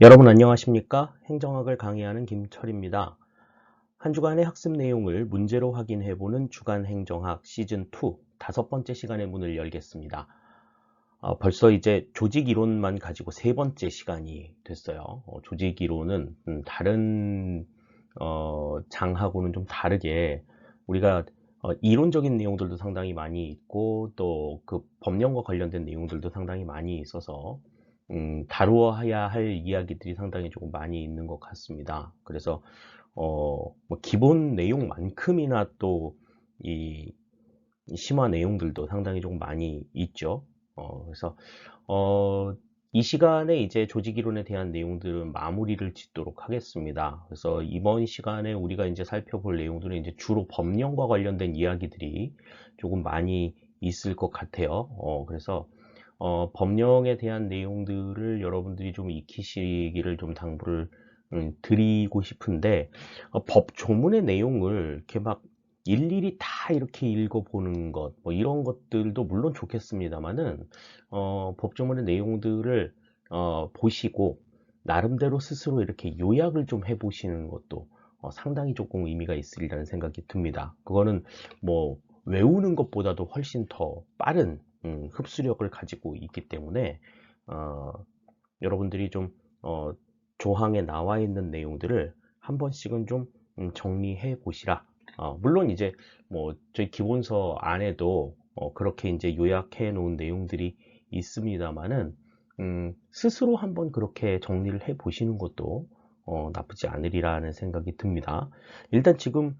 여러분 안녕하십니까? 행정학을 강의하는 김철입니다. 한 주간의 학습 내용을 문제로 확인해보는 주간 행정학 시즌2 5번째 시간의 문을 열겠습니다. 벌써 이제 조직 이론만 가지고 3번째 시간이 됐어요. 조직 이론은 다른 장하고는 좀 다르게 우리가 이론적인 내용들도 상당히 많이 있고 또 그 법령과 관련된 내용들도 상당히 많이 있어서 다루어야 할 이야기들이 상당히 조금 많이 있는 것 같습니다. 그래서 뭐 기본 내용만큼이나 또 이 심화 내용들도 상당히 조금 많이 있죠. 그래서 어, 이 시간에 이제 조직이론에 대한 내용들은 마무리를 짓도록 하겠습니다. 그래서 이번 시간에 우리가 이제 살펴볼 내용들은 이제 주로 법령과 관련된 이야기들이 조금 많이 있을 것 같아요. 그래서 법령에 대한 내용들을 여러분들이 좀 익히시기를 좀 당부를 드리고 싶은데, 법 조문의 내용을 이렇게 막 일일이 다 이렇게 읽어보는 것, 뭐 이런 것들도 물론 좋겠습니다만은, 법 조문의 내용들을 보시고 나름대로 스스로 이렇게 요약을 좀 해보시는 것도 상당히 조금 의미가 있으리라는 생각이 듭니다. 그거는 뭐 외우는 것보다도 훨씬 더 빠른 흡수력을 가지고 있기 때문에 어, 여러분들이 좀 조항에 나와 있는 내용들을 한 번씩은 좀 정리해 보시라. 물론 이제 뭐 저희 기본서 안에도 그렇게 이제 요약해 놓은 내용들이 있습니다만은 스스로 한번 그렇게 정리를 해 보시는 것도 나쁘지 않으리라는 생각이 듭니다. 일단 지금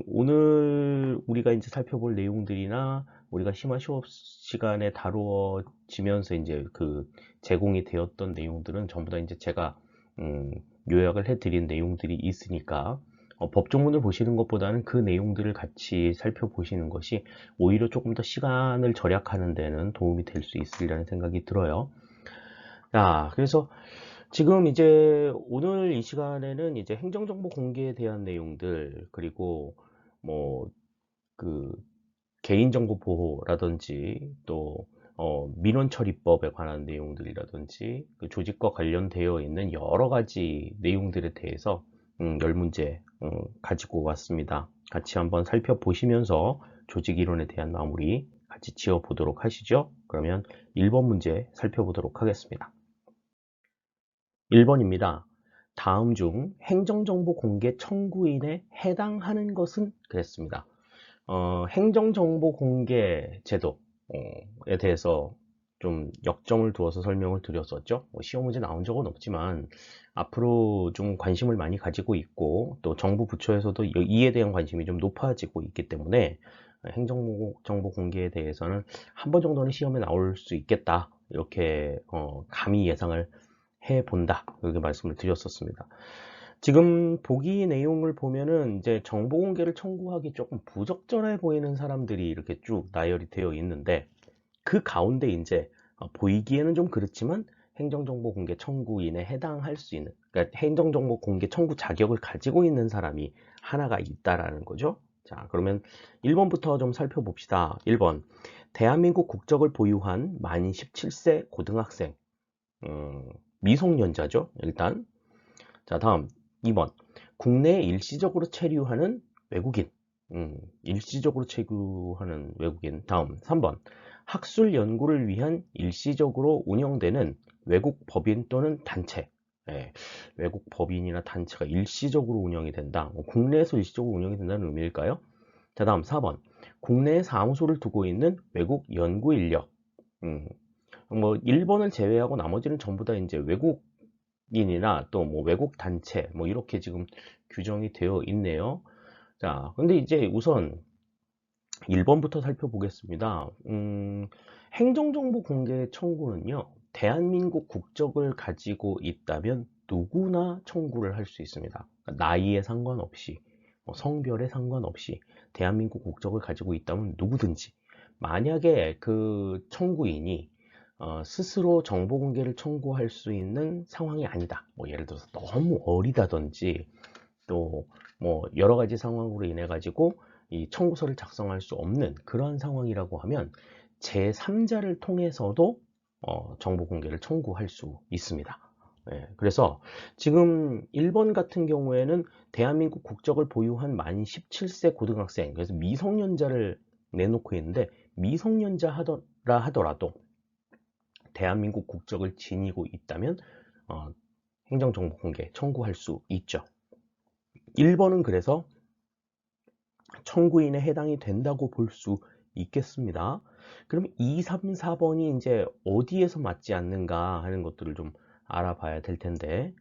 오늘 우리가 이제 살펴볼 내용들이나 우리가 심화 수업 시간에 다루어지면서 이제 그 제공이 되었던 내용들은 전부 다 이제 제가 요약을 해드린 내용들이 있으니까 법조문을 보시는 것보다는 그 내용들을 같이 살펴보시는 것이 오히려 조금 더 시간을 절약하는 데는 도움이 될 수 있으리라는 생각이 들어요. 자, 그래서 지금 이제 오늘 이 시간에는 이제 행정정보 공개에 대한 내용들, 그리고 뭐 그 개인정보 보호라든지 또 민원처리법에 관한 내용들이라든지 그 조직과 관련되어 있는 여러 가지 내용들에 대해서 10문제 가지고 왔습니다. 같이 한번 살펴보시면서 조직 이론에 대한 마무리 같이 지어 보도록 하시죠. 그러면 1번 문제 살펴보도록 하겠습니다. 1번입니다. 다음 중 행정정보 공개 청구인에 해당하는 것은? 그랬습니다. 행정정보 공개 제도에 대해서 좀 역점을 두어서 설명을 드렸었죠. 시험 문제 나온 적은 없지만 앞으로 좀 관심을 많이 가지고 있고 또 정부 부처에서도 이에 대한 관심이 좀 높아지고 있기 때문에 행정정보 공개에 대해서는 한 번 정도는 시험에 나올 수 있겠다. 이렇게 감히 예상을 해본다. 이렇게 말씀을 드렸었습니다. 지금 보기 내용을 보면은 이제 정보 공개를 청구하기 조금 부적절해 보이는 사람들이 이렇게 쭉 나열이 되어 있는데 그 가운데 이제 보이기에는 좀 그렇지만 행정정보 공개 청구인에 해당할 수 있는, 그러니까 행정정보 공개 청구 자격을 가지고 있는 사람이 하나가 있다라는 거죠. 자, 그러면 1번부터 좀 살펴봅시다. 1번. 대한민국 국적을 보유한 만 17세 고등학생. 미성년자죠, 일단. 자, 다음 2번. 국내에 일시적으로 체류하는 외국인. 일시적으로 체류하는 외국인. 다음 3번. 학술 연구를 위한 일시적으로 운영되는 외국 법인 또는 단체. 예, 외국 법인이나 단체가 일시적으로 운영이 된다. 국내에서 일시적으로 운영이 된다는 의미일까요? 자, 다음 4번. 국내에 사무소를 두고 있는 외국 연구 인력. 뭐 1번을 제외하고 나머지는 전부 다 이제 외국인이나 또 뭐 외국 단체 뭐 이렇게 지금 규정이 되어 있네요. 자, 근데 이제 우선 1번부터 살펴보겠습니다. 행정정보 공개 청구는요, 대한민국 국적을 가지고 있다면 누구나 청구를 할 수 있습니다. 그러니까 나이에 상관없이, 성별에 상관없이 대한민국 국적을 가지고 있다면 누구든지. 만약에 그 청구인이 스스로 정보 공개를 청구할 수 있는 상황이 아니다. 뭐 예를 들어서 너무 어리다든지 또 뭐 여러 가지 상황으로 인해 가지고 이 청구서를 작성할 수 없는 그런 상황이라고 하면 제3자를 통해서도 정보 공개를 청구할 수 있습니다. 그래서 지금 1번 같은 경우에는 대한민국 국적을 보유한 만 17세 고등학생, 그래서 미성년자를 내놓고 있는데, 미성년자 하더라도 대한민국 국적을 지니고 있다면 행정정보 공개 청구할 수 있죠. 1번은 그래서 청구인에 해당이 된다고 볼 수 있겠습니다. 그럼 2, 3, 4번이 이제 어디에서 맞지 않는가 하는 것들을 좀 알아봐야 될 텐데,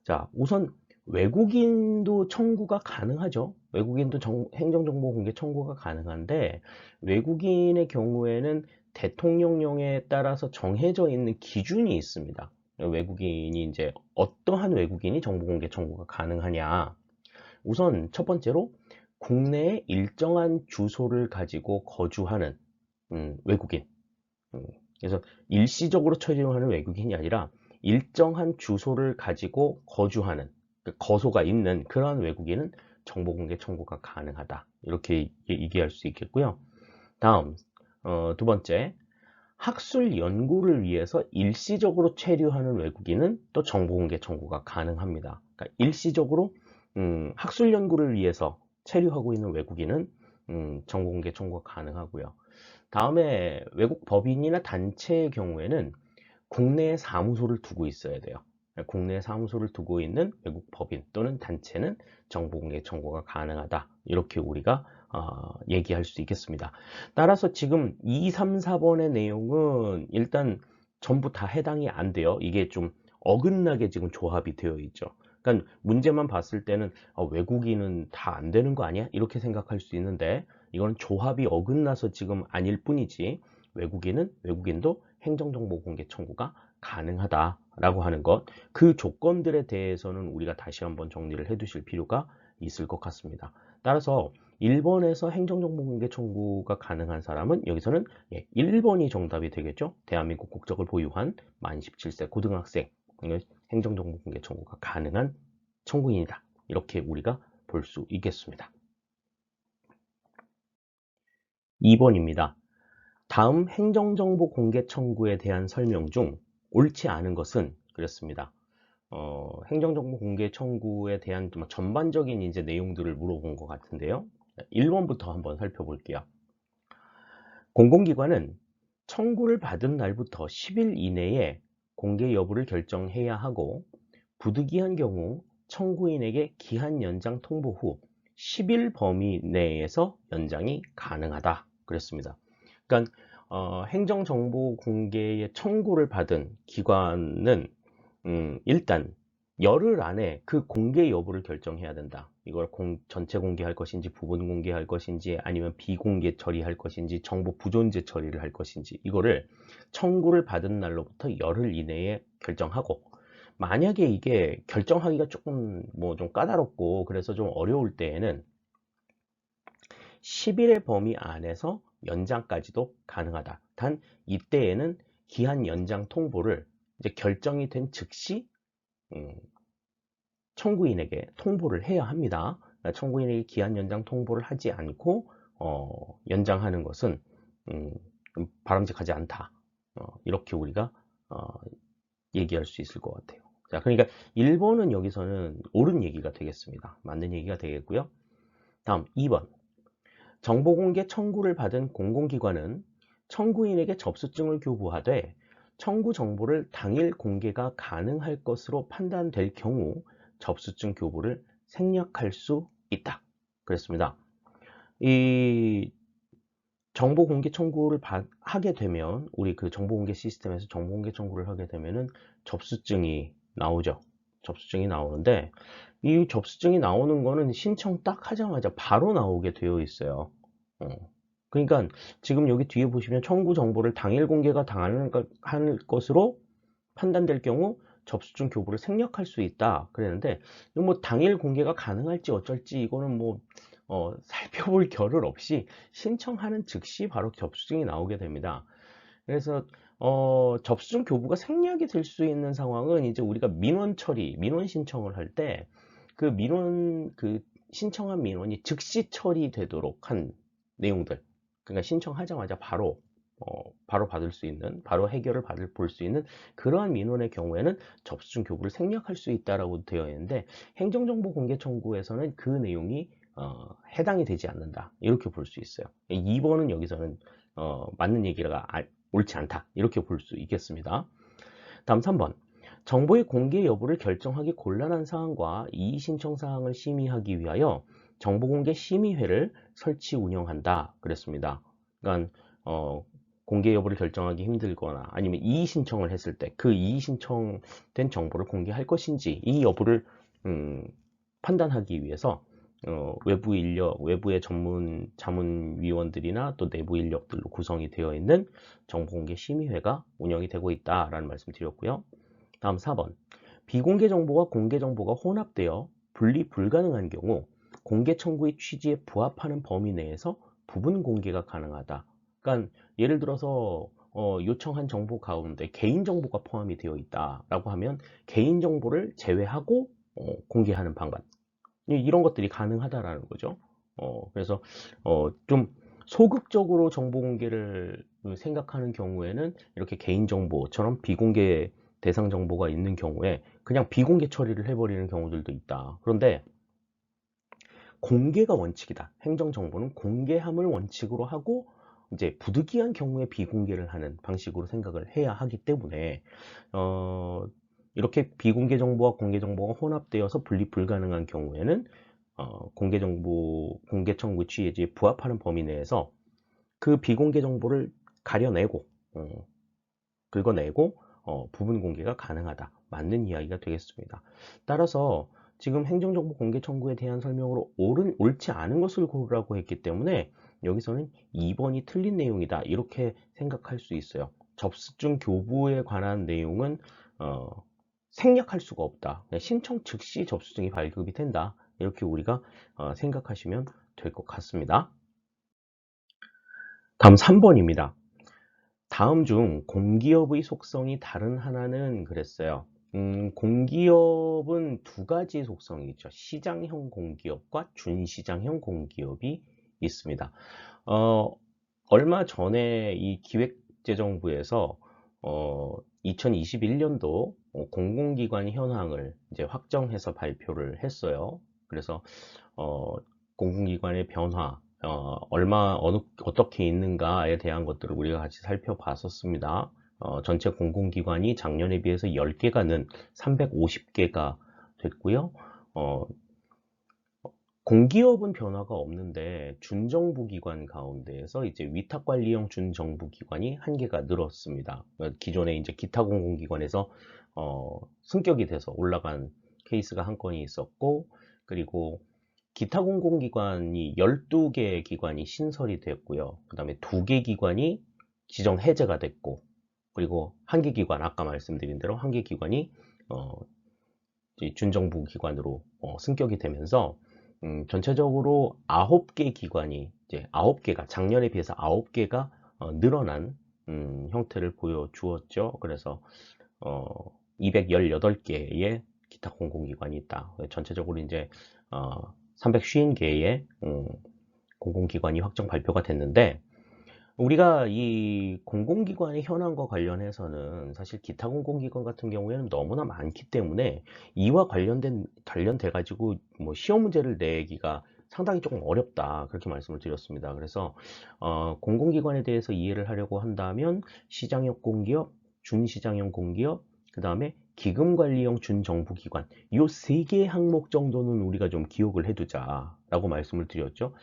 자, 우선 외국인도 청구가 가능하죠. 외국인도 행정정보 공개 청구가 가능한데, 외국인의 경우에는 대통령령에 따라서 정해져 있는 기준이 있습니다. 외국인이 이제 어떠한 외국인이 정보 공개 청구가 가능하냐. 우선 첫 번째로 국내에 일정한 주소를 가지고 거주하는 외국인. 그래서 일시적으로 체류하는 외국인이 아니라 일정한 주소를 가지고 거주하는, 거소가 있는 그러한 외국인은 정보공개 청구가 가능하다. 이렇게 얘기할 수 있겠고요. 다음, 두 번째, 학술 연구를 위해서 일시적으로 체류하는 외국인은 또 정보공개 청구가 가능합니다. 그러니까 일시적으로 학술 연구를 위해서 체류하고 있는 외국인은 정보공개 청구가 가능하고요. 다음에 외국 법인이나 단체의 경우에는 국내에 사무소를 두고 있어야 돼요. 국내에 사무소를 두고 있는 외국 법인 또는 단체는 정보공개 청구가 가능하다. 이렇게 우리가 얘기할 수 있겠습니다. 따라서 지금 2, 3, 4번의 내용은 일단 전부 다 해당이 안 돼요. 이게 좀 어긋나게 지금 조합이 되어 있죠. 그러니까 문제만 봤을 때는 외국인은 다 안 되는 거 아니야? 이렇게 생각할 수 있는데, 이건 조합이 어긋나서 지금 아닐 뿐이지, 외국인도 행정정보 공개 청구가 가능하다라고 하는 것, 그 조건들에 대해서는 우리가 다시 한번 정리를 해 두실 필요가 있을 것 같습니다. 따라서 1번에서 행정정보 공개 청구가 가능한 사람은 여기서는 1번이 정답이 되겠죠. 대한민국 국적을 보유한 만 17세 고등학생, 행정정보 공개 청구가 가능한 청구인이다. 이렇게 우리가 볼 수 있겠습니다. 2번입니다. 다음 행정정보 공개 청구에 대한 설명 중 옳지 않은 것은, 그랬습니다. 행정정보 공개 청구에 대한 좀 전반적인 이제 내용들을 물어본 것 같은데요. 1번부터 한번 살펴볼게요. 공공기관은 청구를 받은 날부터 10일 이내에 공개 여부를 결정해야 하고, 부득이한 경우 청구인에게 기한 연장 통보 후 10일 범위 내에서 연장이 가능하다. 그랬습니다. 그러니까 행정정보 공개의 청구를 받은 기관은 일단 열흘 안에 그 공개 여부를 결정해야 된다. 이걸 전체 공개할 것인지 부분 공개할 것인지 아니면 비공개 처리할 것인지 정보 부존재 처리를 할 것인지, 이거를 청구를 받은 날로부터 열흘 이내에 결정하고, 만약에 이게 결정하기가 조금 좀 까다롭고 그래서 좀 어려울 때에는 10일의 범위 안에서 연장까지도 가능하다. 단 이때에는 기한 연장 통보를 이제 결정이 된 즉시 청구인에게 통보를 해야 합니다. 청구인에게 기한 연장 통보를 하지 않고 연장하는 것은 바람직하지 않다. 이렇게 우리가 얘기할 수 있을 것 같아요. 자, 그러니까 1번은 여기서는 옳은 얘기가 되겠습니다. 맞는 얘기가 되겠고요. 다음 2번. 정보공개 청구를 받은 공공기관은 청구인에게 접수증을 교부하되 청구 정보를 당일 공개가 가능할 것으로 판단될 경우 접수증 교부를 생략할 수 있다. 그랬습니다. 이 정보공개 청구를 하게 되면, 우리 그 정보공개 시스템에서 정보공개 청구를 하게 되면은 접수증이 나오죠. 접수증이 나오는데, 이 접수증이 나오는 거는 신청 딱 하자마자 바로 나오게 되어 있어요. 그러니까 지금 여기 뒤에 보시면 청구 정보를 당일 공개가 당할 것으로 판단될 경우 접수증 교부를 생략할 수 있다 그랬는데, 뭐 당일 공개가 가능할지 어쩔지 이거는 살펴볼 겨를 없이 신청하는 즉시 바로 접수증이 나오게 됩니다. 그래서 접수증 교부가 생략이 될 수 있는 상황은 이제 우리가 민원 신청을 할 때 그 신청한 민원이 즉시 처리되도록 한 내용들, 그러니까 신청하자마자 바로 바로 받을 수 있는, 바로 해결을 볼 수 있는 그러한 민원의 경우에는 접수증 교부를 생략할 수 있다라고 되어 있는데, 행정정보 공개 청구에서는 그 내용이 해당이 되지 않는다, 이렇게 볼 수 있어요. 2번은 여기서는 맞는 얘기가 옳지 않다, 이렇게 볼 수 있겠습니다. 다음 3번. 정보의 공개 여부를 결정하기 곤란한 사항과 이의 신청 사항을 심의하기 위하여 정보공개 심의회를 설치 운영한다, 그랬습니다. 그러니까 공개 여부를 결정하기 힘들거나 아니면 이의 신청을 했을 때 그 이의 신청된 정보를 공개할 것인지 이 여부를 판단하기 위해서 외부 인력, 외부의 전문 자문위원들이나 또 내부 인력들로 구성이 되어 있는 정보공개 심의회가 운영이 되고 있다라는 말씀 드렸고요. 다음 4번. 비공개 정보와 공개 정보가 혼합되어 분리 불가능한 경우 공개 청구의 취지에 부합하는 범위 내에서 부분 공개가 가능하다. 그러니까 예를 들어서 요청한 정보 가운데 개인정보가 포함이 되어 있다라고 하면 개인정보를 제외하고 공개하는 방법, 이런 것들이 가능하다라는 거죠. 그래서 좀 소극적으로 정보 공개를 생각하는 경우에는 이렇게 개인정보처럼 비공개 대상 정보가 있는 경우에 그냥 비공개 처리를 해버리는 경우들도 있다. 그런데 공개가 원칙이다. 행정정보는 공개함을 원칙으로 하고 이제 부득이한 경우에 비공개를 하는 방식으로 생각을 해야 하기 때문에 이렇게 비공개 정보와 공개 정보가 혼합되어서 분리 불가능한 경우에는 공개 정보, 공개 청구 취지에 부합하는 범위 내에서 그 비공개 정보를 가려내고 긁어내고 부분 공개가 가능하다. 맞는 이야기가 되겠습니다. 따라서 지금 행정정보 공개 청구에 대한 설명으로 옳지 않은 것을 고르라고 했기 때문에 여기서는 2번이 틀린 내용이다, 이렇게 생각할 수 있어요. 접수증 교부에 관한 내용은 생략할 수가 없다. 신청 즉시 접수증이 발급이 된다, 이렇게 우리가 생각하시면 될 것 같습니다. 다음 3번입니다. 다음 중 공기업의 속성이 다른 하나는, 그랬어요. 공기업은 두 가지 속성이 있죠. 시장형 공기업과 준시장형 공기업이 있습니다. 얼마 전에 이 기획재정부에서 2021년도 공공기관 현황을 이제 확정해서 발표를 했어요. 그래서 공공기관의 변화, 어떻게 있는가에 대한 것들을 우리가 같이 살펴봤었습니다. 전체 공공기관이 작년에 비해서 10개가 는 350개가 됐고요. 공기업은 변화가 없는데 준정부기관 가운데에서 이제 위탁관리형 준정부기관이 1개가 늘었습니다. 기존에 이제 기타 공공기관에서 승격이 돼서 올라간 케이스가 한 건이 있었고, 그리고 기타 공공기관이 12개 기관이 신설이 됐고요. 그 다음에 2개 기관이 지정 해제가 됐고, 그리고 1개 기관, 아까 말씀드린 대로 1개 기관이 준정부 기관으로 승격이 되면서 전체적으로 9개 기관이 이제 9개가 작년에 비해서 9개가 늘어난 형태를 보여주었죠. 그래서 218개의 기타 공공기관이 있다. 전체적으로 이제 350개의 공공기관이 확정 발표가 됐는데, 우리가 이 공공기관의 현황과 관련해서는 사실 기타 공공기관 같은 경우에는 너무나 많기 때문에 이와 관련돼 가지고 뭐 시험 문제를 내기가 상당히 조금 어렵다, 그렇게 말씀을 드렸습니다. 그래서 공공기관에 대해서 이해를 하려고 한다면 시장형 공기업, 준시장형 공기업, 그 다음에 기금관리형 준정부기관, 이 3개의 항목 정도는 우리가 좀 기억을 해두자 라고 말씀을 드렸죠.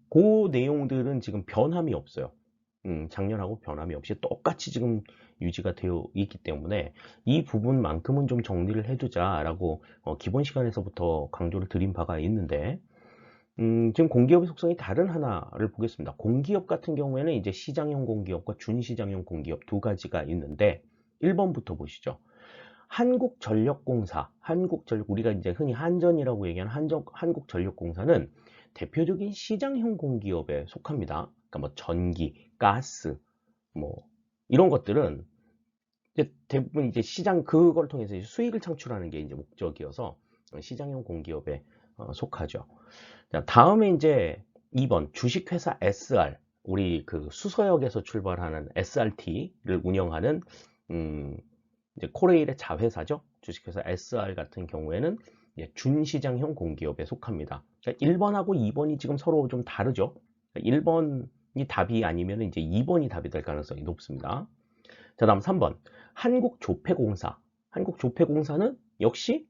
그 내용들은 지금 변함이 없어요. 작년하고 변함이 없이 똑같이 지금 유지가 되어 있기 때문에 이 부분만큼은 좀 정리를 해두자라고 기본 시간에서부터 강조를 드린 바가 있는데, 지금 공기업의 속성이 다른 하나를 보겠습니다. 공기업 같은 경우에는 이제 시장형 공기업과 준시장형 공기업 두 가지가 있는데, 1번부터 보시죠. 한국전력공사, 우리가 이제 흔히 한전이라고 얘기하는 한국전력공사는 대표적인 시장형 공기업에 속합니다. 그러니까 뭐 전기, 가스, 뭐 이런 것들은 이제 대부분 이제 그걸 통해서 이제 수익을 창출하는 게 이제 목적이어서 시장형 공기업에 속하죠. 자, 다음에 이제 2번 주식회사 SR. 우리 그 수서역에서 출발하는 SRT를 운영하는 이제 코레일의 자회사죠. 주식회사 SR 같은 경우에는 준시장형 공기업에 속합니다. 그러니까 1번하고 2번이 지금 서로 좀 다르죠. 1번이 답이 아니면 이제 2번이 답이 될 가능성이 높습니다. 자, 다음 3번. 한국조폐공사. 한국조폐공사는 역시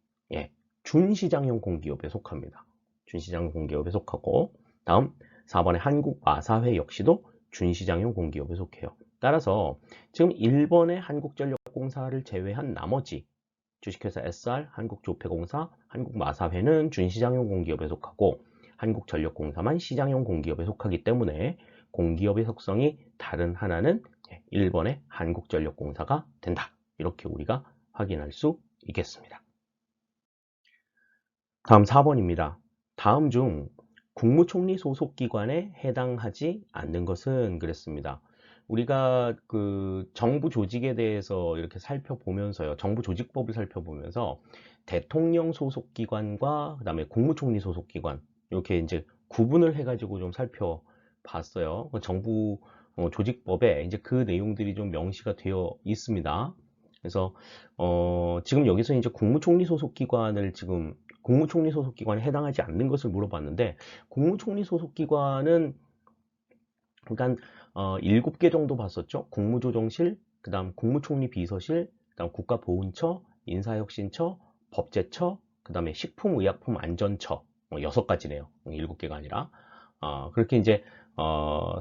준시장형 공기업에 속합니다. 준시장형 공기업에 속하고, 다음 4번의 한국마사회 역시도 준시장형 공기업에 속해요. 따라서 지금 1번의 한국전력공사를 제외한 나머지 주식회사 SR, 한국조폐공사, 한국마사회는 준시장형 공기업에 속하고 한국전력공사만 시장형 공기업에 속하기 때문에 공기업의 속성이 다른 하나는 1번의 한국전력공사가 된다. 이렇게 우리가 확인할 수 있겠습니다. 다음 4번입니다. 다음 중 국무총리 소속 기관에 해당하지 않는 것은 그랬습니다. 우리가 그 정부 조직에 대해서 이렇게 살펴보면서요. 정부 조직법을 살펴보면서 대통령 소속 기관과 그다음에 국무총리 소속 기관 이렇게 이제 구분을 해가지고 좀 살펴봤어요. 정부 조직법에 이제 그 내용들이 좀 명시가 되어 있습니다. 그래서 지금 여기서 이제 국무총리 소속 기관을 지금 국무총리 소속 기관에 해당하지 않는 것을 물어봤는데 국무총리 소속 기관은 일단 7개 정도 봤었죠. 국무조정실, 그 다음 국무총리 비서실, 그 다음 국가보훈처, 인사혁신처, 법제처, 그 다음에 식품의약품안전처 6가지네요. 7개가 아니라 그렇게 이제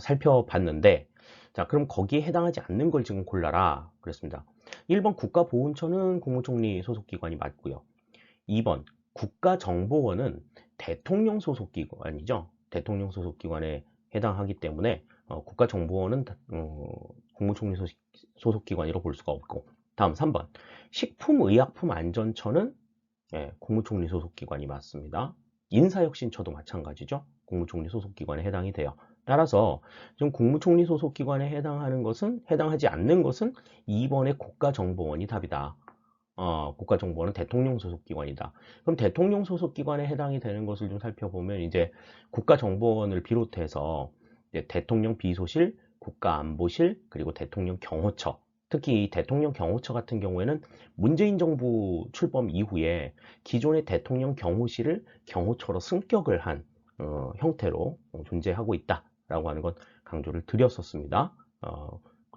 살펴봤는데 자 그럼 거기에 해당하지 않는 걸 지금 골라라 그랬습니다. 1번 국가보훈처는 국무총리 소속기관이 맞고요. 2번 국가정보원은 대통령 소속기관이죠. 대통령 소속기관에 해당하기 때문에 국가정보원은 국무총리 소속기관이라고 볼 수가 없고 다음 3번 식품의약품안전처는 국무총리 소속기관이 맞습니다. 인사혁신처도 마찬가지죠. 국무총리 소속기관에 해당이 돼요. 따라서 지금 국무총리 소속기관에 해당하지 않는 것은 2번의 국가정보원이 답이다. 국가정보원은 대통령 소속기관이다. 그럼 대통령 소속기관에 해당이 되는 것을 좀 살펴보면 이제 국가정보원을 비롯해서 이제 대통령 비서실, 국가안보실, 그리고 대통령 경호처. 특히 이 대통령 경호처 같은 경우에는 문재인 정부 출범 이후에 기존의 대통령 경호실을 경호처로 승격을 한 형태로 존재하고 있다라고 하는 것 강조를 드렸었습니다.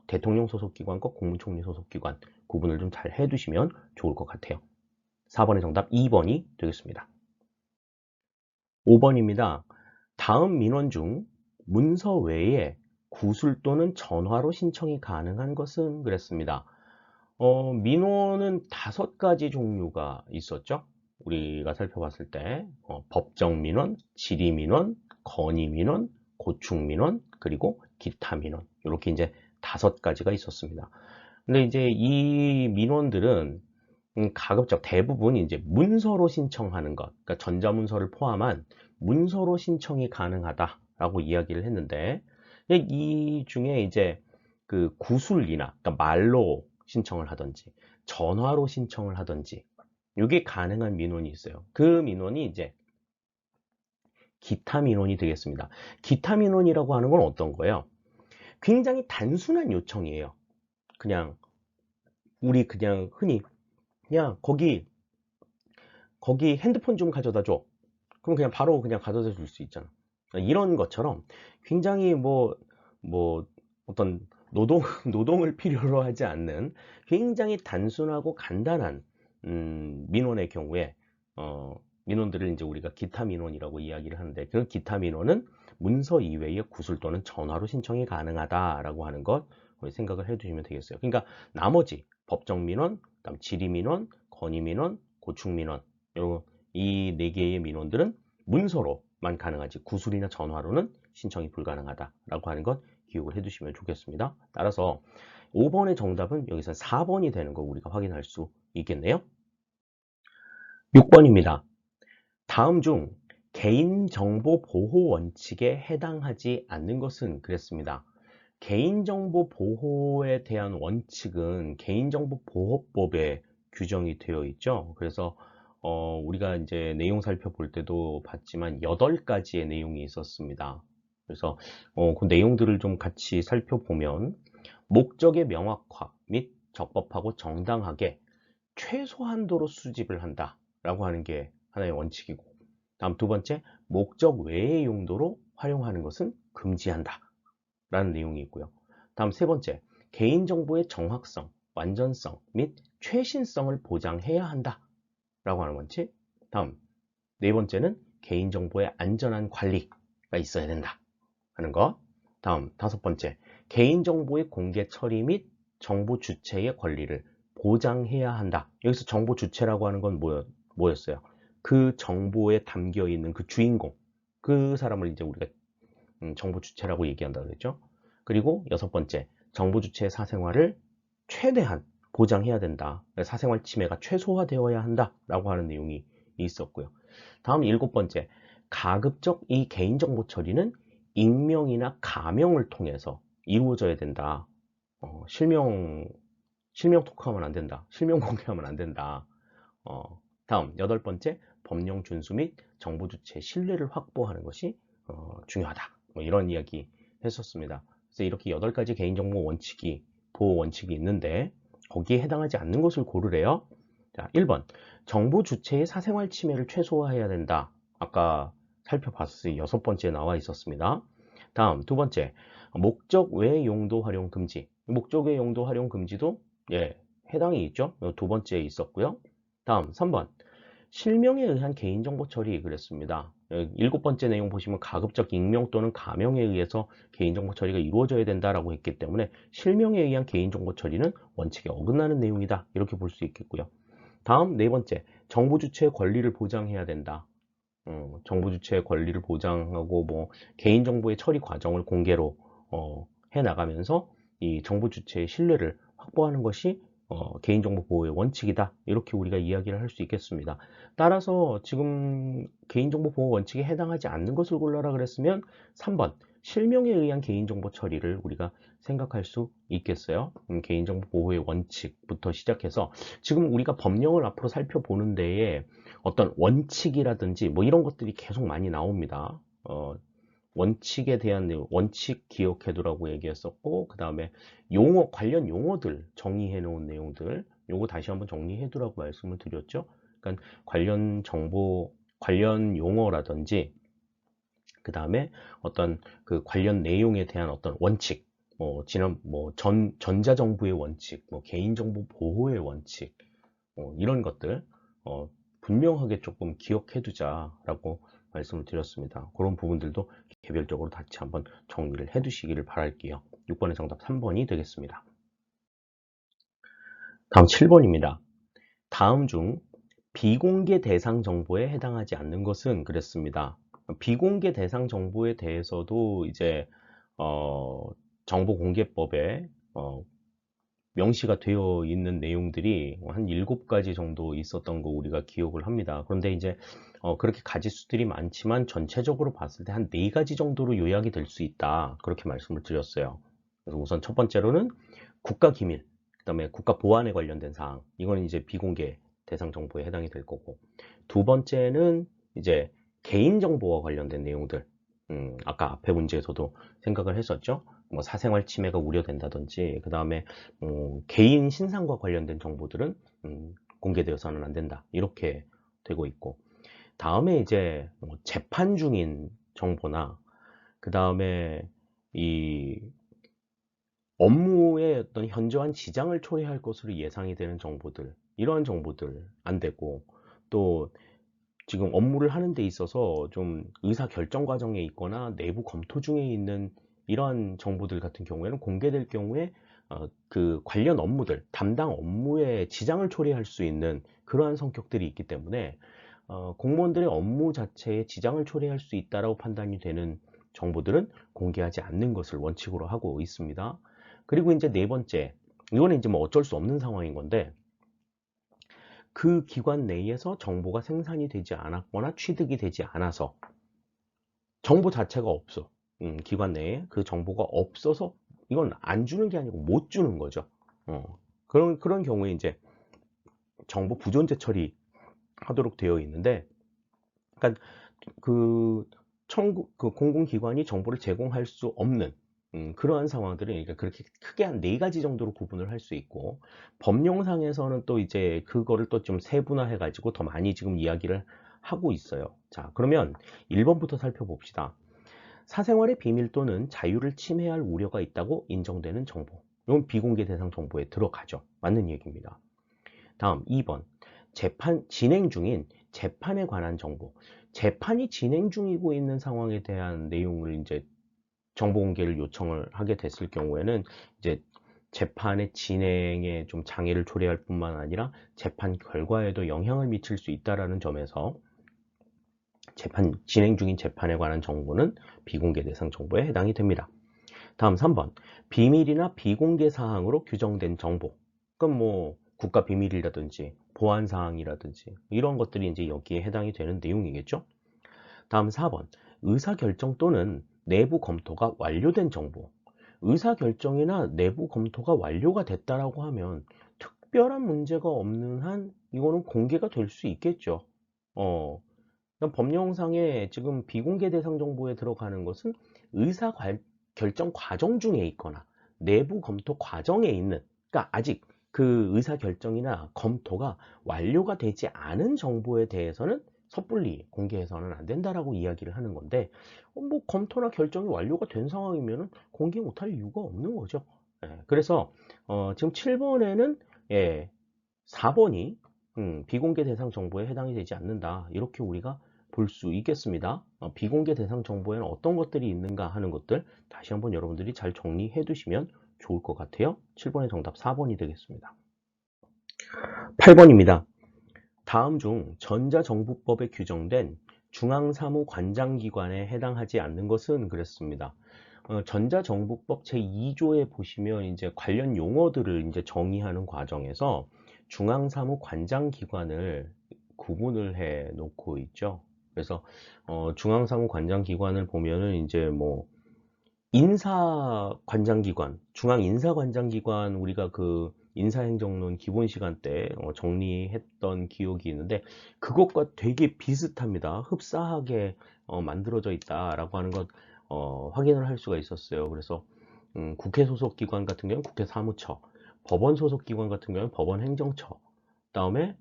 대통령 소속기관과 국무총리 소속기관 구분을 좀 잘 해두시면 좋을 것 같아요. 4번의 정답 2번이 되겠습니다. 5번입니다. 다음 민원 중 문서 외에 구술 또는 전화로 신청이 가능한 것은 그랬습니다. 민원은 5가지 종류가 있었죠. 우리가 살펴봤을 때 법정민원, 질의민원, 건의민원, 고충민원, 그리고 기타 민원 이렇게 이제 5가지가 있었습니다. 근데 이제 이 민원들은 가급적 대부분 이제 문서로 신청하는 것, 그러니까 전자문서를 포함한 문서로 신청이 가능하다라고 이야기를 했는데 이 중에 이제 그 구술이나 그러니까 말로 신청을 하든지 전화로 신청을 하든지 이게 가능한 민원이 있어요. 그 민원이 이제 기타 민원이 되겠습니다. 기타 민원이라고 하는 건 어떤 거예요? 굉장히 단순한 요청이에요. 그냥 우리 그냥 흔히 그냥 거기 핸드폰 좀 가져다 줘. 그럼 그냥 바로 그냥 가져다 줄 수 있잖아. 이런 것처럼 굉장히 뭐 어떤 노동을 필요로 하지 않는 굉장히 단순하고 간단한 민원의 경우에 민원들을 이제 우리가 기타 민원이라고 이야기를 하는데 그 기타 민원은 문서 이외의 구술 또는 전화로 신청이 가능하다라고 하는 것 생각을 해두시면 되겠어요. 그러니까 나머지 법정 민원, 그다음 질의 민원, 건의 민원, 고충 민원 이 4개의 민원들은 문서로만 가능하지 구술이나 전화로는 신청이 불가능하다라고 하는 것 기억을 해두시면 좋겠습니다. 따라서 5번의 정답은 여기서 4번이 되는 거 우리가 확인할 수 있겠네요. 6번입니다. 다음 중 개인정보 보호 원칙에 해당하지 않는 것은 그랬습니다. 개인정보 보호에 대한 원칙은 개인정보보호법에 규정이 되어 있죠. 그래서 우리가 이제 내용 살펴볼 때도 봤지만 8가지의 내용이 있었습니다. 그래서 그 내용들을 좀 같이 살펴보면 목적의 명확화 및 적법하고 정당하게 최소한도로 수집을 한다 라고 하는 게 하나의 원칙이고, 다음 두 번째, 목적 외의 용도로 활용하는 것은 금지한다 라는 내용이 있고요. 다음 세 번째, 개인정보의 정확성, 완전성 및 최신성을 보장해야 한다 라고 하는 원칙. 다음 네 번째는 개인정보의 안전한 관리가 있어야 된다 하는 것. 다음 다섯 번째, 개인정보의 공개 처리 및 정보 주체의 권리를 보장해야 한다. 여기서 정보 주체라고 하는 건 뭐였어요? 그 정보에 담겨 있는 그 주인공, 그 사람을 이제 우리가 정보 주체라고 얘기한다 그랬죠. 그리고 여섯 번째, 정보 주체의 사생활을 최대한 보장해야 된다. 사생활 침해가 최소화되어야 한다라고 하는 내용이 있었고요. 다음 일곱 번째, 가급적 이 개인정보 처리는 익명이나 가명을 통해서 이루어져야 된다. 실명 토크하면 안 된다. 실명 공개하면 안 된다. 다음 여덟 번째, 법령 준수 및 정보 주체의 신뢰를 확보하는 것이 중요하다. 뭐 이런 이야기 했었습니다. 그래서 이렇게 여덟 가지 개인정보 원칙이, 보호 원칙이 있는데 거기에 해당하지 않는 것을 고르래요. 자, 1번, 정보 주체의 사생활 침해를 최소화해야 된다. 아까 살펴봤을 여섯 번째 나와 있었습니다. 다음 두 번째, 목적 외 용도 활용 금지. 목적 외 용도 활용 금지도 해당이 있죠. 두 번째에 있었고요. 다음 3번, 실명에 의한 개인정보 처리 그랬습니다. 일곱 번째 내용 보시면 가급적 익명 또는 가명에 의해서 개인정보 처리가 이루어져야 된다라고 했기 때문에 실명에 의한 개인정보 처리는 원칙에 어긋나는 내용이다. 이렇게 볼 수 있겠고요. 다음 네 번째, 정보 주체의 권리를 보장해야 된다. 정보 주체의 권리를 보장하고 뭐 개인정보의 처리 과정을 공개로 해 나가면서 이 정보 주체의 신뢰를 확보하는 것이 개인정보 보호의 원칙이다. 이렇게 우리가 이야기를 할 수 있겠습니다. 따라서 지금 개인정보 보호 원칙에 해당하지 않는 것을 골라라 그랬으면 3번, 실명에 의한 개인정보 처리를 우리가 생각할 수 있겠어요. 개인정보 보호의 원칙부터 시작해서 지금 우리가 법령을 앞으로 살펴보는 데에 어떤 원칙이라든지 뭐 이런 것들이 계속 많이 나옵니다. 원칙에 대한 내용, 원칙 기억해두라고 얘기했었고, 그 다음에 용어, 관련 용어들 정리해 놓은 내용들, 요거 다시 한번 정리해두라고 말씀을 드렸죠. 그러니까 관련 정보, 관련 용어라든지, 그 다음에 어떤 그 관련 내용에 대한 어떤 원칙, 전자정부의 원칙, 개인정보 보호의 원칙, 이런 것들, 분명하게 조금 기억해 두자라고 말씀을 드렸습니다. 그런 부분들도 개별적으로 같이 한번 정리를 해 두시기를 바랄게요. 6번의 정답 3번이 되겠습니다. 다음 7번입니다. 다음 중 비공개 대상 정보에 해당하지 않는 것은 그랬습니다. 비공개 대상 정보에 대해서도 이제 정보공개법에 명시가 되어 있는 내용들이 한 7가지 정도 있었던 거 우리가 기억을 합니다. 그런데 이제 그렇게 가지수들이 많지만 전체적으로 봤을 때 한 4가지 정도로 요약이 될 수 있다. 그렇게 말씀을 드렸어요. 그래서 우선 첫 번째로는 국가기밀, 그 다음에 국가보안에 관련된 사항, 이건 이제 비공개 대상 정보에 해당이 될 거고, 두 번째는 이제 개인정보와 관련된 내용들, 아까 앞에 문제에서도 생각을 했었죠. 뭐 사생활 침해가 우려된다든지, 그 다음에 개인 신상과 관련된 정보들은 공개되어서는 안 된다. 이렇게 되고 있고, 다음에 이제 재판 중인 정보나, 그 다음에 이 업무의 어떤 현저한 지장을 초래할 것으로 예상이 되는 정보들, 이러한 정보들 안 되고, 또 지금 업무를 하는 데 있어서 좀 의사 결정 과정에 있거나 내부 검토 중에 있는 이러한 정보들 같은 경우에는 공개될 경우에 그 관련 업무들, 담당 업무에 지장을 초래할 수 있는 그러한 성격들이 있기 때문에 공무원들의 업무 자체에 지장을 초래할 수 있다라고 판단이 되는 정보들은 공개하지 않는 것을 원칙으로 하고 있습니다. 그리고 이제 네 번째, 이거는 이제 뭐 어쩔 수 없는 상황인 건데, 그 기관 내에서 정보가 생산이 되지 않았거나 취득이 되지 않아서 정보 자체가 없어. 기관 내에 그 정보가 없어서 이건 안 주는 게 아니고 못 주는 거죠. 그런 경우에 이제 정보 부존재 처리하도록 되어 있는데, 그러니까 그 공공기관이 정보를 제공할 수 없는 그러한 상황들은 그러니까 그렇게 크게 한 4가지 정도로 구분을 할 수 있고, 법령상에서는 또 이제 그거를 또 좀 세분화해 가지고 더 많이 지금 이야기를 하고 있어요. 자, 그러면 1번부터 살펴봅시다. 사생활의 비밀 또는 자유를 침해할 우려가 있다고 인정되는 정보. 이건 비공개 대상 정보에 들어가죠. 맞는 얘기입니다. 다음 2번. 진행 중인 재판에 관한 정보. 재판이 진행 중이고 있는 상황에 대한 내용을 이제 정보 공개를 요청을 하게 됐을 경우에는 이제 재판의 진행에 좀 장애를 초래할 뿐만 아니라 재판 결과에도 영향을 미칠 수 있다라는 점에서 진행 중인 재판에 관한 정보는 비공개 대상 정보에 해당이 됩니다. 다음 3번. 비밀이나 비공개 사항으로 규정된 정보. 그럼 뭐 국가 비밀이라든지 보안 사항이라든지 이런 것들이 이제 여기에 해당이 되는 내용이겠죠. 다음 4번. 의사결정 또는 내부 검토가 완료된 정보. 의사결정이나 내부 검토가 완료가 됐다라고 하면 특별한 문제가 없는 한 이거는 공개가 될 수 있겠죠. 법령상에 지금 비공개 대상 정보에 들어가는 것은 의사결정 과정 중에 있거나 내부 검토 과정에 있는, 그러니까 아직 그 의사결정이나 검토가 완료가 되지 않은 정보에 대해서는 섣불리 공개해서는 안 된다라고 이야기를 하는 건데, 뭐 검토나 결정이 완료가 된 상황이면 공개 못할 이유가 없는 거죠. 그래서 지금 7번에는 4번이 비공개 대상 정보에 해당이 되지 않는다, 이렇게 우리가 볼 수 있겠습니다. 비공개 대상 정보에는 어떤 것들이 있는가 하는 것들 다시 한번 여러분들이 잘 정리해 두시면 좋을 것 같아요. 7번의 정답 4번이 되겠습니다. 8번입니다. 다음 중 전자정부법에 규정된 중앙사무관장기관에 해당하지 않는 것은, 그랬습니다. 전자정부법 제2조에 보시면 이제 관련 용어들을 이제 정의하는 과정에서 중앙사무관장기관을 구분을 해 놓고 있죠. 그래서 중앙사무관장기관을 보면은 이제 뭐 인사관장기관, 중앙인사관장기관, 우리가 그 인사행정론 기본 시간 때 정리했던 기억이 있는데 그것과 되게 비슷합니다. 흡사하게 만들어져 있다라고 하는 것 확인을 할 수가 있었어요. 그래서 국회 소속 기관 같은 경우는 국회 사무처, 법원 소속 기관 같은 경우는 법원 행정처, 그다음에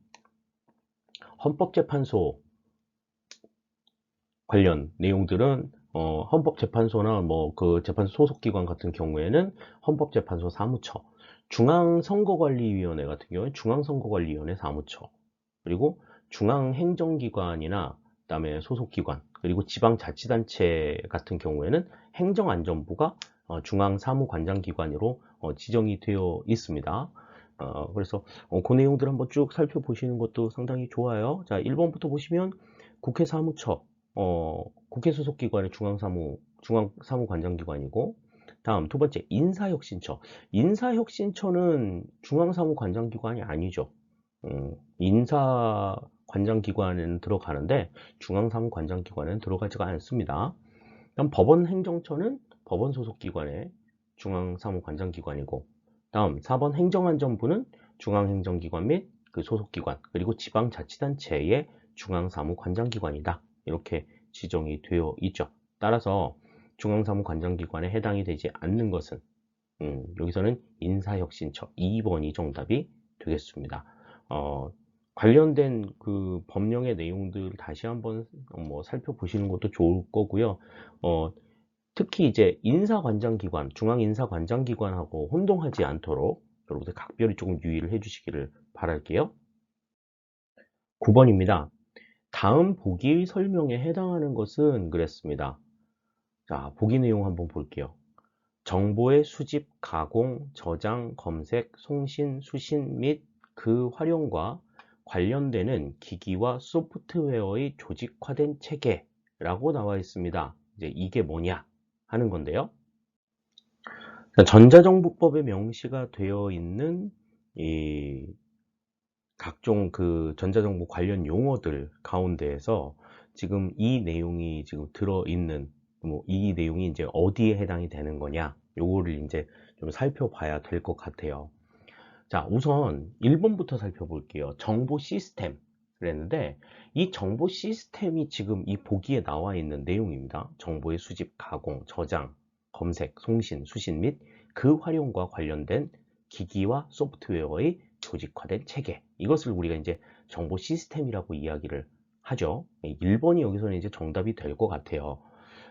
헌법재판소 관련 내용들은 헌법재판소나 뭐 그 재판소 소속기관 같은 경우에는 헌법재판소 사무처, 중앙선거관리위원회 같은 경우에 중앙선거관리위원회 사무처, 그리고 중앙행정기관이나 그다음에 소속기관, 그리고 지방자치단체 같은 경우에는 행정안전부가 중앙사무관장기관으로 지정이 되어 있습니다. 그래서 그 내용들 한번 쭉 살펴보시는 것도 상당히 좋아요. 자, 1번부터 보시면 국회 사무처, 국회 소속기관의 중앙사무관장기관이고, 다음 두 번째 인사혁신처. 인사혁신처는 중앙사무관장기관이 아니죠. 인사관장기관에는 들어가는데 중앙사무관장기관에는 들어가지가 않습니다. 다음 법원행정처는 법원 소속기관의 중앙사무관장기관이고, 다음 4번 행정안전부는 중앙행정기관 및 그 소속기관, 그리고 지방자치단체의 중앙사무관장기관이다, 이렇게 지정이 되어 있죠. 따라서 중앙사무관장기관에 해당이 되지 않는 것은 여기서는 인사혁신처 2번이 정답이 되겠습니다. 관련된 그 법령의 내용들 다시 한번 뭐 살펴보시는 것도 좋을 거고요. 특히 이제 인사관장기관, 중앙인사관장기관하고 혼동하지 않도록 여러분들 각별히 조금 유의를 해주시기를 바랄게요. 9번입니다. 다음 보기 설명에 해당하는 것은, 그랬습니다. 자, 보기 내용 한번 볼게요. 정보의 수집, 가공, 저장, 검색, 송신, 수신 및 그 활용과 관련되는 기기와 소프트웨어의 조직화된 체계라고 나와 있습니다. 이제 이게 뭐냐 하는 건데요. 전자정부법에 명시가 되어 있는 이 각종 그 전자정부 관련 용어들 가운데에서 지금 이 내용이 지금 들어있는, 뭐 이 내용이 이제 어디에 해당이 되는 거냐, 요거를 이제 좀 살펴봐야 될 것 같아요. 자, 우선 1번부터 살펴볼게요. 정보 시스템. 그랬는데 이 정보 시스템이 지금 이 보기에 나와 있는 내용입니다. 정보의 수집, 가공, 저장, 검색, 송신, 수신 및 그 활용과 관련된 기기와 소프트웨어의 조직화된 체계. 이것을 우리가 이제 정보 시스템이라고 이야기를 하죠. 1번이 여기서는 이제 정답이 될 것 같아요.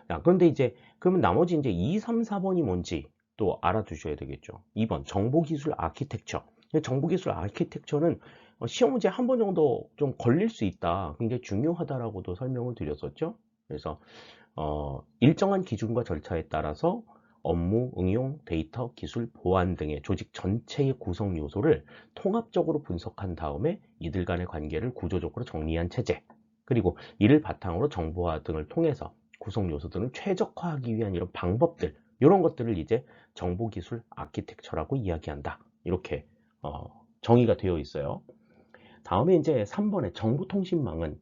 자, 그런데 이제 그러면 나머지 이제 2, 3, 4번이 뭔지 또 알아두셔야 되겠죠. 2번 정보기술 아키텍처. 정보기술 아키텍처는 시험 문제 한 번 정도 좀 걸릴 수 있다. 굉장히 중요하다라고도 설명을 드렸었죠. 그래서 일정한 기준과 절차에 따라서 업무, 응용, 데이터, 기술, 보안 등의 조직 전체의 구성 요소를 통합적으로 분석한 다음에 이들 간의 관계를 구조적으로 정리한 체제, 그리고 이를 바탕으로 정보화 등을 통해서 구성 요소들을 최적화하기 위한 이런 방법들, 이런 것들을 이제 정보기술 아키텍처라고 이야기한다. 이렇게 정의가 되어 있어요. 다음에 이제 3번에 정보통신망은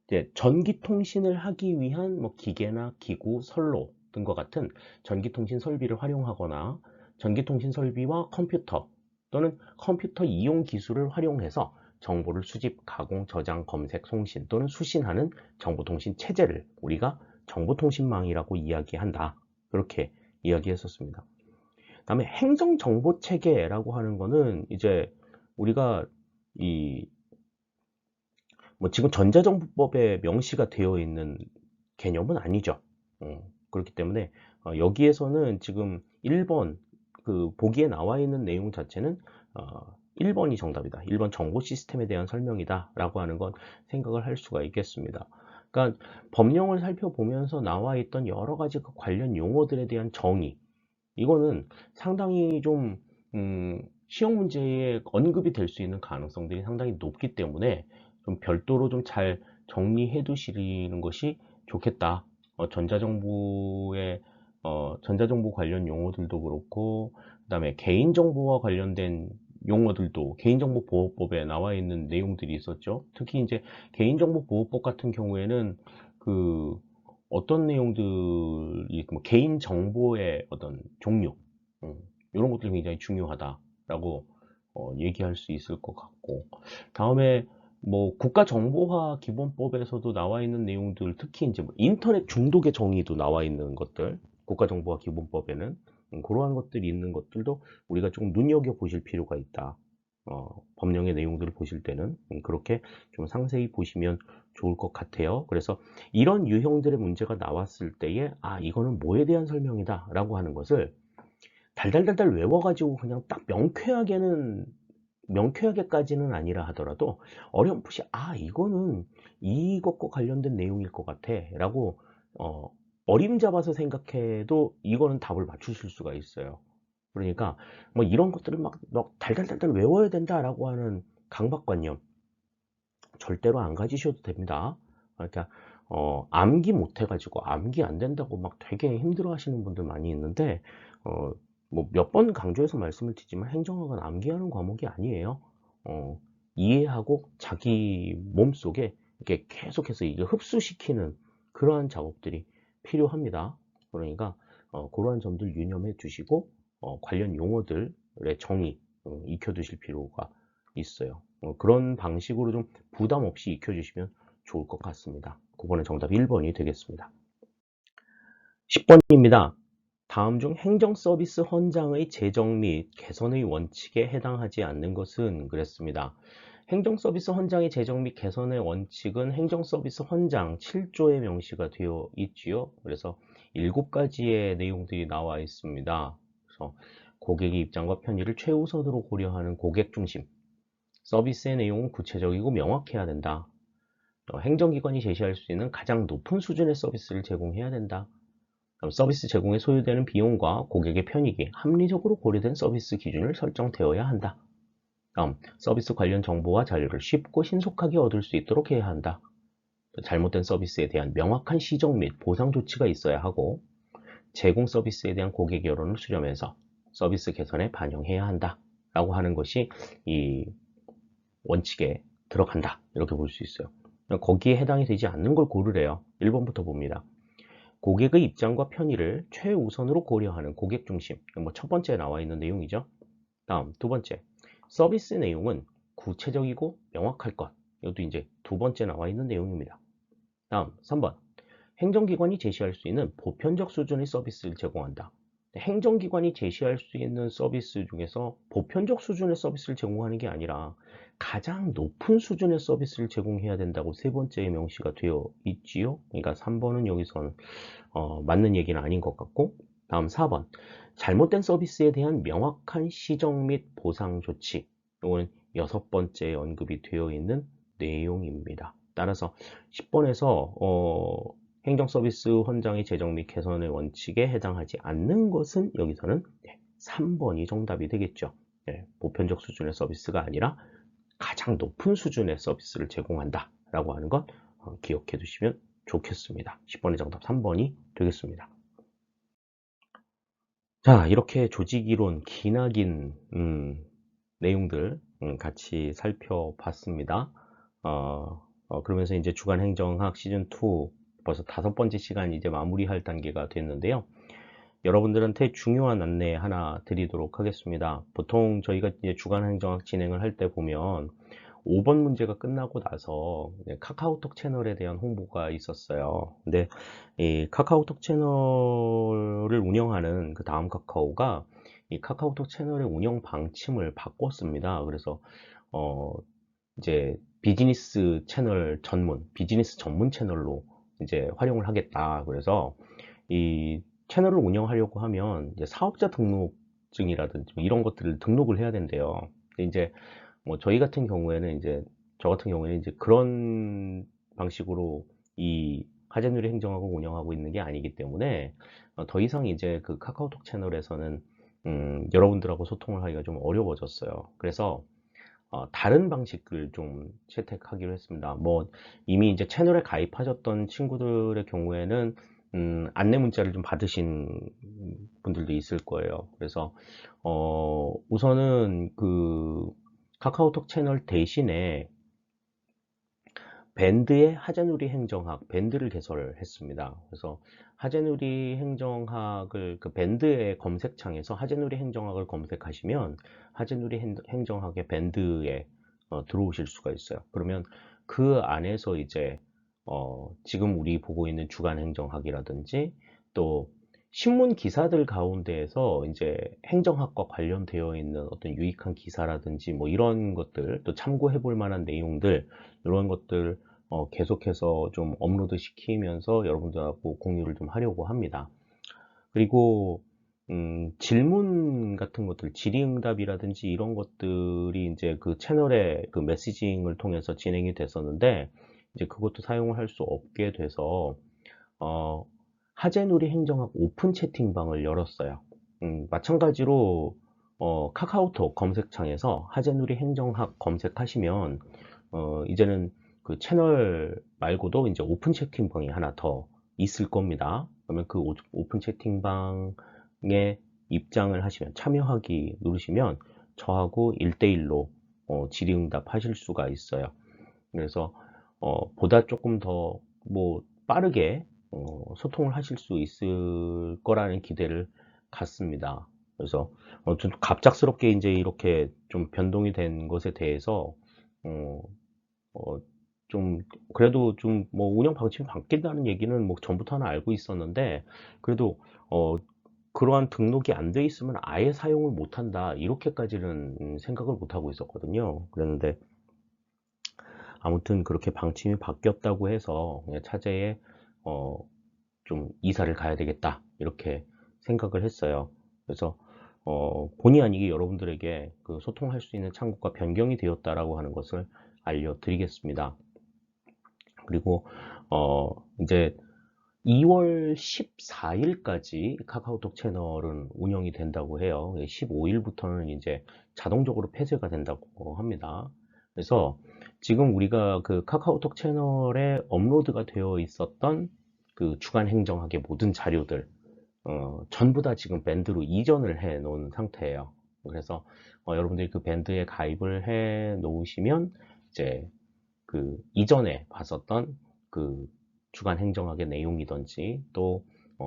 이제 전기통신을 하기 위한 뭐 기계나 기구, 선로 등과 같은 전기통신 설비를 활용하거나 전기통신 설비와 컴퓨터 또는 컴퓨터 이용 기술을 활용해서 정보를 수집, 가공, 저장, 검색, 송신 또는 수신하는 정보통신 체제를 우리가 정보통신망이라고 이야기한다. 그렇게 이야기했었습니다. 다음에 행정정보체계라고 하는 거는 이제 우리가 이 뭐 지금 전자정보법에 명시가 되어 있는 개념은 아니죠. 그렇기 때문에 여기에서는 지금 1번 그 보기에 나와 있는 내용 자체는 1번이 정답이다. 1번 정보 시스템에 대한 설명이다 라고 하는 건 생각을 할 수가 있겠습니다. 그러니까 법령을 살펴보면서 나와 있던 여러 가지 그 관련 용어들에 대한 정의, 이거는 상당히 좀 시험 문제에 언급이 될 수 있는 가능성들이 상당히 높기 때문에 좀 별도로 좀 잘 정리해 두시는 것이 좋겠다. 전자정보 관련 용어들도 그렇고, 그다음에 개인정보와 관련된 용어들도 개인정보보호법에 나와 있는 내용들이 있었죠. 특히 이제 개인정보보호법 같은 경우에는 그 어떤 내용들이 뭐 개인정보의 어떤 종류, 이런 것들이 굉장히 중요하다라고 얘기할 수 있을 것 같고, 다음에 뭐 국가정보화 기본법에서도 나와 있는 내용들, 특히 이제 뭐 인터넷 중독의 정의도 나와 있는 것들, 국가정보화 기본법에는 그러한 것들이 있는 것들도 우리가 조금 눈여겨 보실 필요가 있다. 법령의 내용들을 보실 때는 그렇게 좀 상세히 보시면 좋을 것 같아요. 그래서 이런 유형들의 문제가 나왔을 때에 이거는 뭐에 대한 설명이다 라고 하는 것을 달달달달 외워가지고 그냥 딱 명쾌하게까지는 아니라 하더라도 어렴풋이 이거는 이것과 관련된 내용일 것 같아 라고 어림잡아서 생각해도 이거는 답을 맞추실 수가 있어요. 그러니까 뭐 이런 것들을 막 달달달달 외워야 된다라고 하는 강박관념 절대로 안 가지셔도 됩니다. 그러니까 암기 못 해가지고 암기 안 된다고 막 되게 힘들어 하시는 분들 많이 있는데 뭐 몇 번 강조해서 말씀을 드리지만 행정학은 암기하는 과목이 아니에요. 이해하고 자기 몸속에 이렇게 계속해서 이게 흡수시키는 그러한 작업들이 필요합니다. 그러니까 그러한 점들 유념해 두시고 관련 용어들의 정의 익혀 두실 필요가 있어요. 그런 방식으로 좀 부담 없이 익혀주시면 좋을 것 같습니다. 9번의 정답 1번이 되겠습니다. 10번입니다. 다음 중 행정서비스 헌장의 제정 및 개선의 원칙에 해당하지 않는 것은 그랬습니다. 행정서비스 헌장의 제정 및 개선의 원칙은 행정서비스 헌장 7조에 명시가 되어 있지요. 그래서 7가지의 내용들이 나와 있습니다. 그래서 고객의 입장과 편의를 최우선으로 고려하는 고객 중심, 서비스의 내용은 구체적이고 명확해야 된다. 행정기관이 제시할 수 있는 가장 높은 수준의 서비스를 제공해야 된다. 서비스 제공에 소요되는 비용과 고객의 편익이 합리적으로 고려된 서비스 기준을 설정되어야 한다. 다음, 서비스 관련 정보와 자료를 쉽고 신속하게 얻을 수 있도록 해야 한다. 잘못된 서비스에 대한 명확한 시정 및 보상 조치가 있어야 하고, 제공 서비스에 대한 고객 여론을 수렴해서 서비스 개선에 반영해야 한다. 라고 하는 것이 이 원칙에 들어간다. 이렇게 볼 수 있어요. 거기에 해당이 되지 않는 걸 고르래요. 1번부터 봅니다. 고객의 입장과 편의를 최우선으로 고려하는 고객 중심. 뭐 첫 번째 나와 있는 내용이죠. 다음 두 번째, 서비스 내용은 구체적이고 명확할 것. 이것도 이제 두 번째 나와 있는 내용입니다. 다음 3번. 행정기관이 제시할 수 있는 보편적 수준의 서비스를 제공한다. 행정기관이 제시할 수 있는 서비스 중에서 보편적 수준의 서비스를 제공하는 게 아니라 가장 높은 수준의 서비스를 제공해야 된다고 세 번째의 명시가 되어 있지요. 그러니까 3번은 여기서는 맞는 얘기는 아닌 것 같고, 다음 4번. 잘못된 서비스에 대한 명확한 시정 및 보상 조치. 이거는 여섯 번째 언급이 되어 있는 내용입니다. 따라서 10번에서 행정서비스 헌장의 제정 및 개선의 원칙에 해당하지 않는 것은 여기서는 3번이 정답이 되겠죠. 보편적 수준의 서비스가 아니라 가장 높은 수준의 서비스를 제공한다 라고 하는 것 기억해 두시면 좋겠습니다. 10번의 정답 3번이 되겠습니다. 자, 이렇게 조직이론 기나긴 내용들 같이 살펴봤습니다. 그러면서 이제 주간행정학 시즌2 벌써 5번째 시간 이제 마무리할 단계가 됐는데요. 여러분들한테 중요한 안내 하나 드리도록 하겠습니다. 보통 저희가 이제 주간행정학 진행을 할 때 보면 5번 문제가 끝나고 나서 카카오톡 채널에 대한 홍보가 있었어요. 근데 이 카카오톡 채널을 운영하는 그 다음 카카오가 이 카카오톡 채널의 운영 방침을 바꿨습니다. 그래서 이제 비즈니스 채널 전문, 비즈니스 전문 채널로 이제 활용을 하겠다. 그래서 이 채널을 운영하려고 하면 이제 사업자 등록증이라든지 뭐 이런 것들을 등록을 해야 된대요. 근데 이제 뭐 저희 같은 경우에는 이제 저 같은 경우에는 이제 그런 방식으로 이 화제누리 행정학을 운영하고 있는 게 아니기 때문에 더 이상 이제 그 카카오톡 채널에서는 여러분들하고 소통을 하기가 좀 어려워졌어요. 그래서 다른 방식을 좀 채택하기로 했습니다. 뭐 이미 이제 채널에 가입하셨던 친구들의 경우에는 안내 문자를 좀 받으신 분들도 있을 거예요. 그래서 우선은 그 카카오톡 채널 대신에 밴드의 하재누리 행정학 밴드를 개설했습니다. 그래서 하재누리 행정학을 그 밴드의 검색창에서 하재누리 행정학을 검색하시면 하재누리 행정학의 밴드에 들어오실 수가 있어요. 그러면 그 안에서 이제 지금 우리 보고 있는 주간 행정학이라든지 또 신문 기사들 가운데에서 이제 행정학과 관련되어 있는 어떤 유익한 기사라든지 뭐 이런 것들 또 참고해 볼 만한 내용들 이런 것들 계속해서 좀 업로드 시키면서 여러분들하고 공유를 좀 하려고 합니다. 그리고 질문 같은 것들, 질의응답이라든지 이런 것들이 이제 그 채널의 그 메시징을 통해서 진행이 됐었는데 이제 그것도 사용을 할 수 없게 돼서 하재누리 행정학 오픈 채팅방을 열었어요. 마찬가지로 카카오톡 검색창에서 하재누리 행정학 검색하시면 이제는 그 채널 말고도 이제 오픈 채팅방이 하나 더 있을 겁니다. 그러면 그 오픈 채팅방에 입장을 하시면 참여하기 누르시면 저하고 1대1로 질의응답 하실 수가 있어요. 그래서 보다 조금 더 뭐 빠르게 소통을 하실 수 있을 거라는 기대를 갖습니다. 그래서 좀 갑작스럽게 이제 이렇게 좀 변동이 된 것에 대해서 좀 그래도 좀 뭐 운영 방침이 바뀐다는 얘기는 뭐 전부터 알고 있었는데 그래도 그러한 등록이 안 돼 있으면 아예 사용을 못 한다 이렇게까지는 생각을 못 하고 있었거든요. 그랬는데 아무튼 그렇게 방침이 바뀌었다고 해서 그냥 차제에 좀 이사를 가야 되겠다 이렇게 생각을 했어요. 그래서 본의 아니게 여러분들에게 그 소통할 수 있는 창구가 변경이 되었다라고 하는 것을 알려드리겠습니다. 그리고 이제 2월 14일까지 카카오톡 채널은 운영이 된다고 해요. 15일부터는 이제 자동적으로 폐쇄가 된다고 합니다. 그래서 지금 우리가 그 카카오톡 채널에 업로드가 되어 있었던 그 주간 행정학의 모든 자료들 전부 다 지금 밴드로 이전을 해 놓은 상태예요. 그래서 여러분들이 그 밴드에 가입을 해 놓으시면 이제 그 이전에 봤었던 그 주간 행정학의 내용이든지 또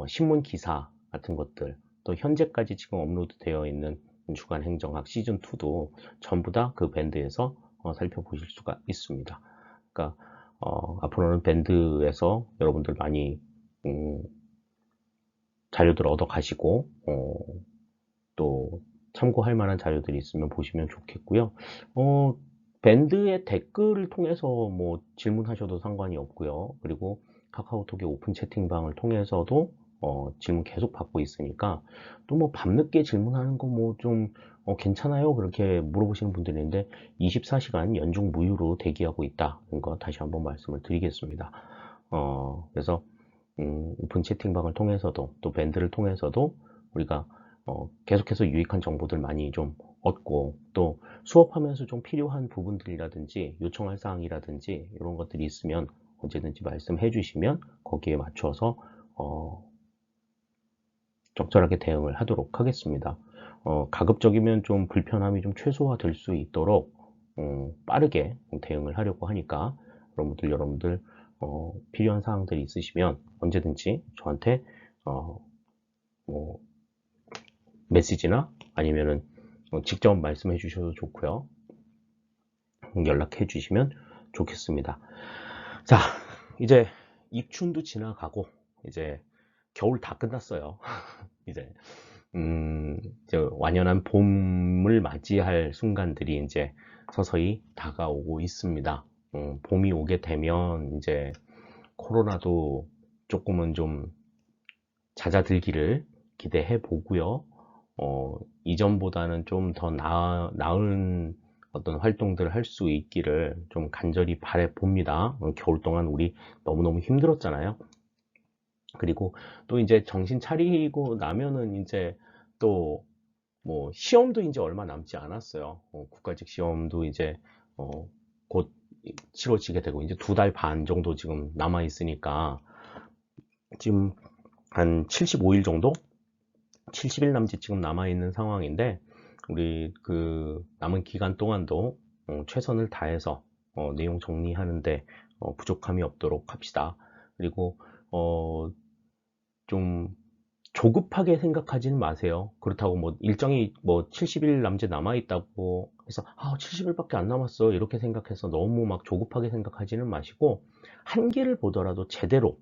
신문 기사 같은 것들 또 현재까지 지금 업로드 되어 있는 주간 행정학 시즌2도 전부 다 그 밴드에서 살펴보실 수가 있습니다. 그러니까 앞으로는 밴드에서 여러분들 많이 자료들 얻어 가시고 또 참고할 만한 자료들이 있으면 보시면 좋겠고요. 밴드의 댓글을 통해서 뭐 질문하셔도 상관이 없고요. 그리고 카카오톡의 오픈 채팅방을 통해서도 질문 계속 받고 있으니까 또 뭐 밤늦게 질문하는 거 뭐 좀 괜찮아요? 그렇게 물어보시는 분들이 있는데 24시간 연중 무휴로 대기하고 있다는 거 다시 한번 말씀을 드리겠습니다. 그래서 오픈 채팅방을 통해서도 또 밴드를 통해서도 우리가 계속해서 유익한 정보들 많이 좀 얻고 또 수업하면서 좀 필요한 부분들이라든지 요청할 사항이라든지 이런 것들이 있으면 언제든지 말씀해 주시면 거기에 맞춰서 적절하게 대응을 하도록 하겠습니다. 가급적이면 좀 불편함이 좀 최소화될 수 있도록 빠르게 대응을 하려고 하니까 여러분들 필요한 사항들이 있으시면 언제든지 저한테 뭐 메시지나 아니면은 직접 말씀해 주셔도 좋고요. 연락해 주시면 좋겠습니다. 자, 이제 입춘도 지나가고 이제 겨울 다 끝났어요. 이제 완연한 봄을 맞이할 순간들이 이제 서서히 다가오고 있습니다. 봄이 오게 되면 이제 코로나도 조금은 좀 잦아들기를 기대해 보고요. 이전보다는 좀 더 나은 어떤 활동들을 할 수 있기를 좀 간절히 바래 봅니다. 겨울 동안 우리 너무너무 힘들었잖아요. 그리고 또 이제 정신 차리고 나면은 이제 또 뭐 시험도 이제 얼마 남지 않았어요. 국가직 시험도 이제 곧 치러지게 되고 이제 2달 반 정도 지금 남아 있으니까 지금 한 75일 정도? 70일 남짓 지금 남아 있는 상황인데 우리 그 남은 기간 동안도 최선을 다해서 내용 정리하는데 부족함이 없도록 합시다. 그리고 좀 조급하게 생각하지는 마세요. 그렇다고 뭐 일정이 뭐 70일 남짓 남아 있다고 해서 70일밖에 안 남았어 이렇게 생각해서 너무 막 조급하게 생각하지는 마시고 한계를 보더라도 제대로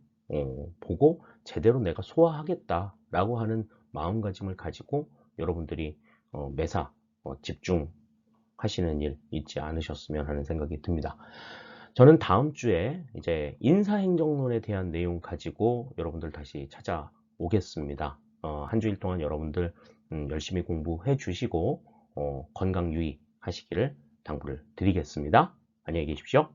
보고 제대로 내가 소화하겠다 라고 하는 마음가짐을 가지고 여러분들이 매사 집중하시는 일 잊지 않으셨으면 하는 생각이 듭니다. 저는 다음 주에 이제 인사행정론에 대한 내용 가지고 여러분들 다시 찾아오겠습니다. 한 주일 동안 여러분들 열심히 공부해 주시고 건강 유의하시기를 당부를 드리겠습니다. 안녕히 계십시오.